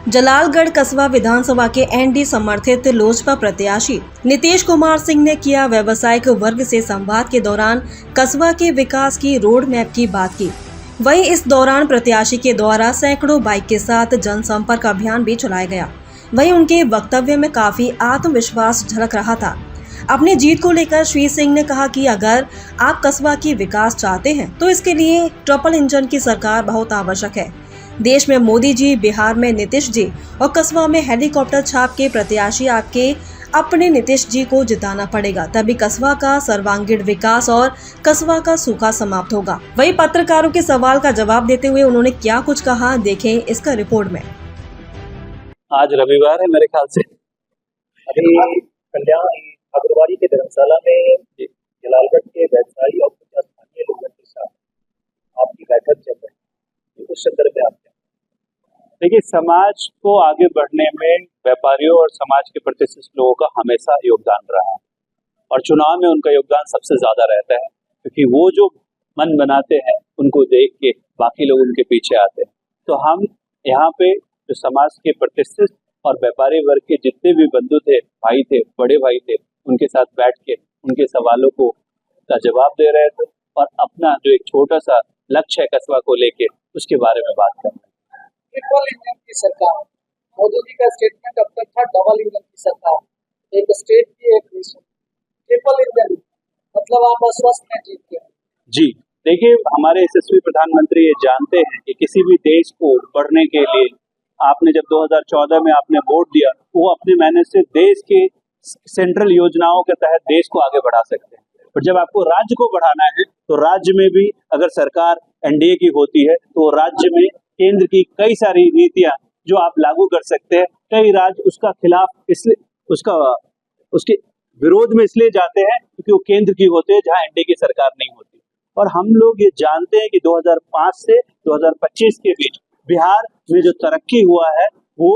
जलालगढ़ कस्बा विधानसभा के एनडी समर्थित लोजपा प्रत्याशी नीतीश कुमार सिंह ने किया व्यवसायिक वर्ग से संवाद के दौरान कस्बा के विकास की रोड मैप की बात की। वहीं इस दौरान प्रत्याशी के द्वारा सैकड़ों बाइक के साथ जनसंपर्क अभियान भी चलाया गया। वहीं उनके वक्तव्य में काफी आत्मविश्वास झलक रहा था। अपनी जीत को लेकर श्री सिंह ने कहा कि अगर आप कस्बा की विकास चाहते हैं तो इसके लिए ट्रिपल इंजन की सरकार बहुत आवश्यक है। देश में मोदी जी, बिहार में नीतीश जी और कस्बा में हेलीकॉप्टर छाप के प्रत्याशी आपके अपने नीतीश जी को जिताना पड़ेगा, तभी कस्बा का सर्वांगीण विकास और कस्बा का सूखा समाप्त होगा। वहीं पत्रकारों के सवाल का जवाब देते हुए उन्होंने क्या कुछ कहा, देखें इसका रिपोर्ट में। आज रविवार है मेरे ख्याल से। अभी कल्याण अग्रवाली के धर्मशाला में जलालगढ़ के व्यवसायी और कुछ स्थानीय लोगों के साथ आपकी बैठक चल रही है, उस संदर्भ में आप देखिए, समाज को आगे बढ़ने में व्यापारियों और समाज के प्रतिष्ठित लोगों का हमेशा योगदान रहा है और चुनाव में उनका योगदान सबसे ज्यादा रहता है, क्योंकि वो जो मन बनाते हैं उनको देख के बाकी लोग उनके पीछे आते हैं। तो हम यहाँ पे जो समाज के प्रतिष्ठित और व्यापारी वर्ग के जितने भी बंधु थे, भाई थे, बड़े भाई थे, उनके साथ बैठ के उनके सवालों को का जवाब दे रहे थे और अपना जो एक छोटा सा लक्ष्य है कस्बा को लेके, उसके बारे में बात कर रहे हैं। ट्रिपल इंजन की सरकार, मोदी जी का स्टेटमेंट अब तक था डबल इंजन की सरकार, एक स्टेट की एक नेशन। ट्रिपल इंजन मतलब आप आश्वस्त हैं जीत के? जी देखिए, हमारे यशस्वी प्रधानमंत्री ये जानते हैं कि किसी भी देश को बढ़ने के लिए आपने जब 2014 में आपने वोट दिया, वो अपने मेहनत से देश के सेंट्रल योजनाओं के तहत देश को आगे बढ़ा सकते हैं। और जब आपको राज्य को बढ़ाना है तो राज्य में भी अगर सरकार एनडीए की होती है तो राज्य में केंद्र की कई सारी नीतियां जो आप लागू कर सकते हैं। कई राज्य उसका खिलाफ इसलिए उसके विरोध में इसलिए जाते हैं क्योंकि वो केंद्र की होते हैं जहां एनडीए की सरकार नहीं होती। और हम लोग ये जानते हैं कि 2005 से 2025 के बीच बिहार में जो तरक्की हुआ है वो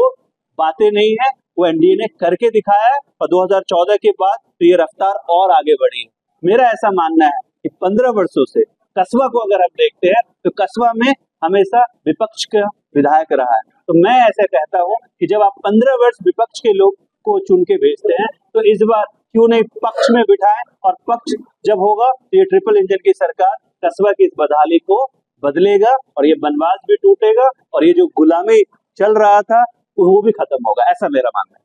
बातें नहीं है, वो एनडीए ने करके दिखाया है और 2014 के बाद तो ये रफ्तार और आगे बढ़ी है। मेरा ऐसा मानना है कि 15 वर्षों से कस्बा को अगर हम देखते हैं तो कस्बा में हमेशा विपक्ष का विधायक रहा है। तो मैं ऐसा कहता हूं कि जब आप 15 वर्ष विपक्ष के लोग को चुन के भेजते हैं तो इस बार क्यों नहीं पक्ष में बिठाएं, और पक्ष जब होगा तो ये ट्रिपल इंजन की सरकार कस्बा की इस बदहाली को बदलेगा और ये बनवास भी टूटेगा और ये जो गुलामी चल रहा था वो भी खत्म होगा, ऐसा मेरा मानना है।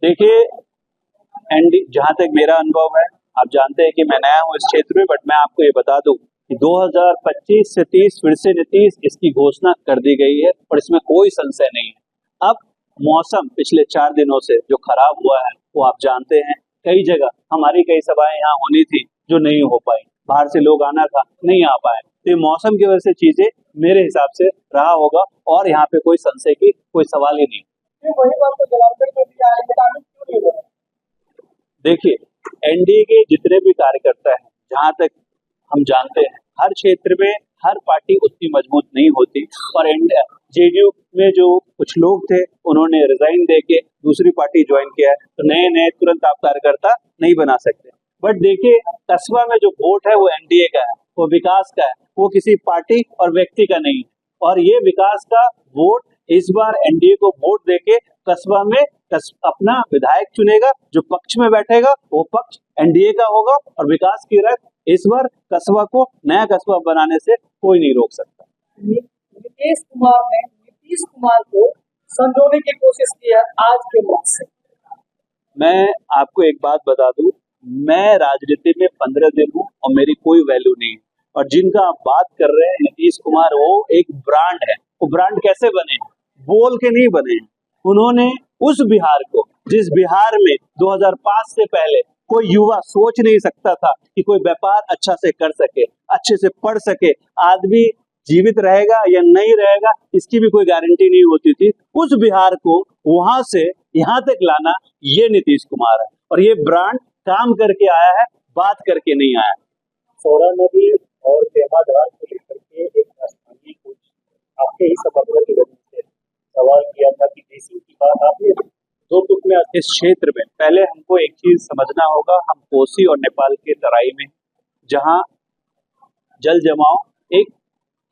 देखिए, जहाँ तक मेरा अनुभव है, आप जानते हैं कि मैं नया हूँ इस क्षेत्र में, बट मैं आपको ये बता दूं कि 2025 से 30 फिर से नीतीश इसकी घोषणा कर दी गई है और इसमें कोई संशय नहीं है। अब मौसम पिछले 4 दिनों से जो खराब हुआ है वो आप जानते हैं। कई जगह हमारी कई सभाएं यहाँ होनी थी जो नहीं हो पाई, बाहर से लोग आना था, नहीं आ पाए। तो ये मौसम की वजह से चीजें मेरे हिसाब से रहा होगा और यहाँ पे कोई संशय की कोई सवाल ही नहीं। देखिए, एनडीए के जितने भी कार्यकर्ता हैं, जहाँ तक हम जानते हैं, हर क्षेत्र में हर पार्टी उतनी मजबूत नहीं होती और जेडीयू में जो कुछ लोग थे उन्होंने रिजाइन देके दूसरी पार्टी ज्वाइन किया है, तो नए नए तुरंत आप कार्यकर्ता नहीं बना सकते। बट देखिए, कस्बा में जो वोट है वो एनडीए का है, वो विकास का है, वो किसी पार्टी और व्यक्ति का नहीं है। और ये विकास का वोट इस बार एनडीए को वोट देके कस्बा में अपना विधायक चुनेगा, जो पक्ष में बैठेगा वो पक्ष एनडीए का होगा और विकास की रथ इस बार कस्बा को नया कस्बा बनाने से कोई नहीं रोक सकता। नीतीश कुमार ने नीतीश कुमार को संजोने की कोशिश की है आज के वक्त से। मैं आपको एक बात बता दूं, मैं राजनीति में 15 दिन हूं और मेरी कोई वैल्यू नहीं है। और जिनका आप बात कर रहे हैं नीतीश कुमार, वो एक ब्रांड है। वो ब्रांड कैसे बने? बोल के नहीं बने। उन्होंने उस बिहार को, जिस बिहार में 2005 से पहले कोई युवा सोच नहीं सकता था कि कोई व्यापार अच्छा से कर सके, अच्छे से पढ़ सके, आदमी जीवित रहेगा या नहीं रहेगा इसकी भी कोई गारंटी नहीं होती थी, उस बिहार को वहां से यहाँ तक लाना ये नीतीश कुमार है। और ये ब्रांड काम करके आया है, बात करके नहीं आया। सौरा नदी और पेमाधार को लेकर के एक स्थानीय कुछ आपके ही सभापति की वजह से सवाल किया था कि देसी की बात आपने दो टुक में इस क्षेत्र में पहले हमको एक चीज समझना होगा, हम कोसी और नेपाल के तराई में, जहां जल जमाव एक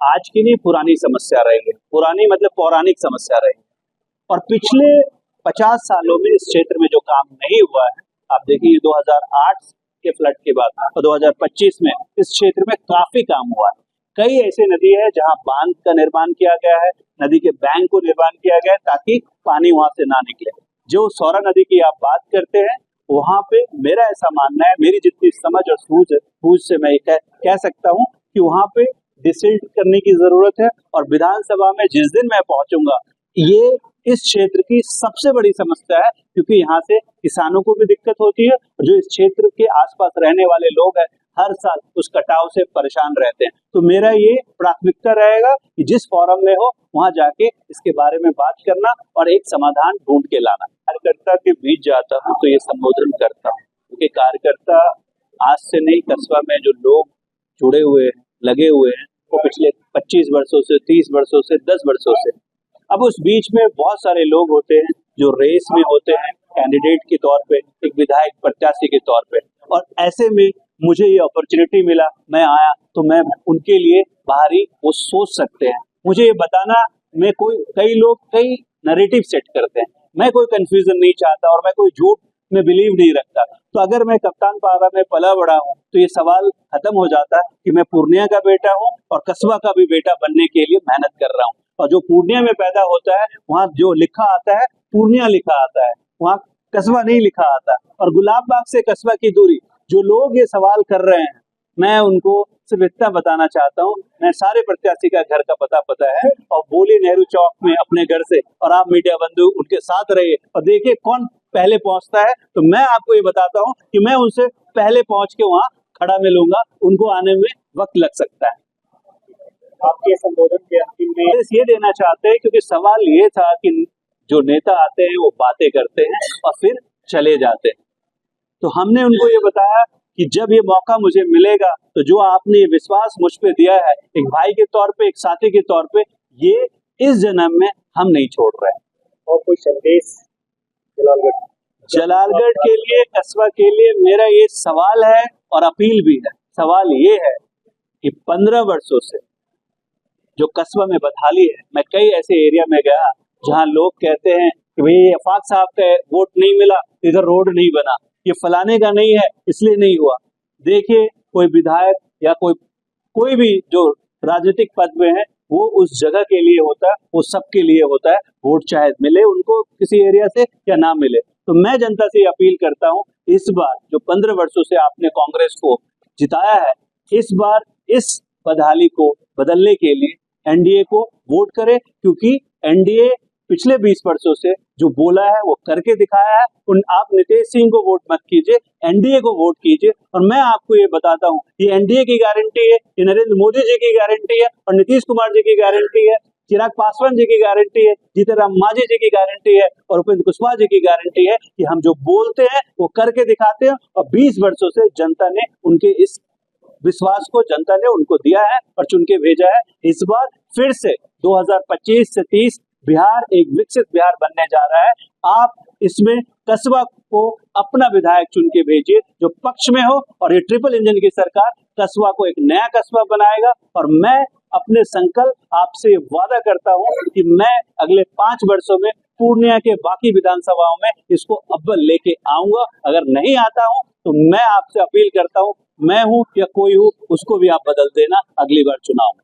आज की नहीं पुरानी समस्या रही है, पुरानी मतलब पौराणिक समस्या रही है, और पिछले 50 सालों में इस क्षेत्र में जो काम नहीं हुआ है, आप देखिए 2008 के फ्लड के बाद और 2025 में इस क्षेत्र में काफी काम हुआ है। कई ऐसे नदी है जहां बांध का निर्माण किया गया है, नदी के बैंक को निर्माण किया गया है ताकि पानी वहां से ना निकले। जो सौरा नदी की आप बात करते हैं, वहां पे मेरा ऐसा मानना है, मेरी जितनी समझ और सूझ से मैं कह सकता हूं कि वहां पे डिसिल्ट करने की जरूरत है। और विधानसभा में जिस दिन मैं पहुंचूंगा, ये इस क्षेत्र की सबसे बड़ी समस्या है, क्योंकि यहाँ से किसानों को भी दिक्कत होती है और जो इस क्षेत्र के आसपास रहने वाले लोग हैं हर साल उस कटाव से परेशान रहते हैं। तो मेरा ये प्राथमिकता रहेगा कि जिस फोरम में हो वहां जाके इसके बारे में बात करना और एक समाधान ढूंढ के लाना। कार्यकर्ता के बीच जाता हूँ तो ये संबोधन करता हूँ, क्योंकि कार्यकर्ता आज से नहीं, कस्बा में जो लोग जुड़े हुए हैं, लगे हुए हैं, वो पिछले 25 वर्षों से, 30 वर्षों से, 10 वर्षों से। अब उस बीच में बहुत सारे लोग होते हैं जो रेस में होते हैं कैंडिडेट के तौर पे, एक विधायक प्रत्याशी के तौर पे, और ऐसे में मुझे ये अपॉर्चुनिटी मिला, मैं आया, तो मैं उनके लिए बाहरी वो सोच सकते हैं। मुझे ये बताना में कई लोग कई नैरेटिव सेट करते हैं, मैं कोई कंफ्यूजन नहीं चाहता और मैं कोई झूठ में बिलीव नहीं रखता। तो अगर मैं कप्तान पारा में पला बड़ा हूँ तो ये सवाल खत्म हो जाता है कि मैं पूर्णिया का बेटा हूँ और कस्बा का भी बेटा बनने के लिए मेहनत कर रहा हूँ। और जो पूर्णिया में पैदा होता है वहाँ जो लिखा आता है पूर्णिया लिखा आता है, वहाँ कस्बा नहीं लिखा आता। और गुलाब बाग से कस्बा की दूरी, जो लोग ये सवाल कर रहे हैं, मैं उनको सिर्फ इतना बताना चाहता हूँ, मैं सारे प्रत्याशी का घर का पता है और बोली नेहरू चौक में अपने घर से, और आप मीडिया बंधु उनके साथ रहिए और देखिए कौन पहले पहुंचता है। तो मैं आपको ये बताता हूँ कि मैं उनसे पहले पहुंच के वहाँ खड़ा मिलूंगा, उनको आने में वक्त लग सकता है। आपके संबोधन के अंतिम में ये देना चाहते हैं, क्योंकि सवाल ये था कि जो नेता आते हैं वो बातें करते हैं और फिर चले जाते हैं। तो हमने उनको ये बताया कि जब ये मौका मुझे मिलेगा तो जो आपने ये विश्वास मुझ पे दिया है, एक भाई के तौर पे, एक साथी के तौर पे, ये इस जन्म में हम नहीं छोड़ रहे हैं। और कोई संदेश जलालगढ़ के लिए, कस्बा के लिए मेरा ये सवाल है और अपील भी है। सवाल ये है कि 15 वर्षों से जो कस्बा में बदहाली है, मैं कई ऐसे एरिया में गया जहां लोग कहते हैं कि भाई अफाक साहब का वोट नहीं मिला, इधर रोड नहीं बना, ये फलाने का नहीं है इसलिए नहीं हुआ। देखिए, कोई विधायक या कोई भी जो राजनीतिक पद में है वो उस जगह के लिए होता है, वो सबके लिए होता है। वोट चाहे मिले उनको किसी एरिया से या ना मिले। तो मैं जनता से अपील करता हूँ, इस बार जो 15 वर्षों से आपने कांग्रेस को जिताया है, इस बार इस बदहाली को बदलने के लिए एनडीए को वोट करें, क्योंकि एनडीए पिछले 20 वर्षों से जो बोला है वो करके दिखाया है। आप नीतीश सिंह को वोट मत कीजिए, एनडीए को वोट कीजिए। और मैं आपको ये बताता हूँ, ये एनडीए की गारंटी है, ये नरेंद्र मोदी जी की गारंटी है और नीतीश कुमार जी की गारंटी है, चिराग पासवान जी की गारंटी है, जीतन राम मांझी जी की गारंटी है और उपेंद्र कुशवाहा जी की गारंटी है कि हम जो बोलते हैं वो करके दिखाते हैं। और 20 वर्षों से जनता ने उनके इस विश्वास को जनता ने उनको दिया है और चुन के भेजा है। इस बार फिर से 2025 से 30 बिहार एक विकसित बिहार बनने जा रहा है। आप इसमें कस्बा को अपना विधायक चुन के भेजिए जो पक्ष में हो, और ये ट्रिपल इंजन की सरकार कस्बा को एक नया कस्बा बनाएगा। और मैं अपने संकल्प आपसे वादा करता हूं कि मैं अगले 5 वर्षों में पूर्णिया के बाकी विधानसभाओं में इसको अव्वल लेके आऊंगा। अगर नहीं आता हूं तो मैं आपसे अपील करता हूं, मैं हूं या कोई हो, उसको भी आप बदल देना अगली बार चुनाव में।